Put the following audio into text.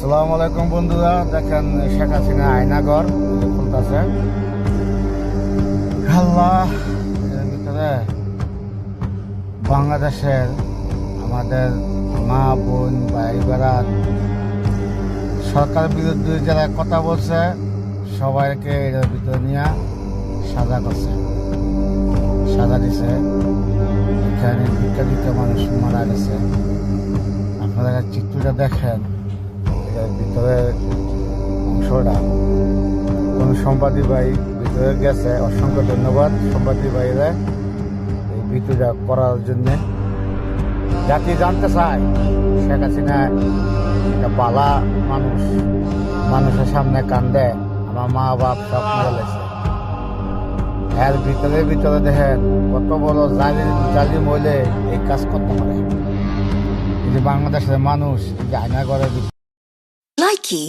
আসসালামু আলাইকুম বন্ধুরা, দেখেন শেখ হাসিনা আয়নাঘর খুলতেছে। আল্লাহ, এর ভিতরে বাংলাদেশের আমাদের মা বোন ভাই বেড়াত সরকার বিরুদ্ধে যারা কথা বলছে সবাইকে এর ভিতরে নিয়ে সাজা করছে, সাজা দিছে। এখানে বিখ্যাত মানুষ মারা গেছে। আপনারা চিত্রটা দেখেন, এর ভিতরে অংশটা কোন সম্পাদী ভাই ভিতরে গেছে। অসংখ্য ধন্যবাদ সম্পাদী ভাইরা এই ভিডিওটা করার জন্য। জাতি জানতে চায় শেখ হাসিনা একটা বালা মানুষ, মানুষের সামনে কান্দে, আমার মা বাপ সব মেরে লেছে। এর ভিতরে দেখেন কত বড় জালিম হইলে এই কাজ করতে পারে। এই যে বাংলাদেশের মানুষ এই যে আয়নাঘরের Likey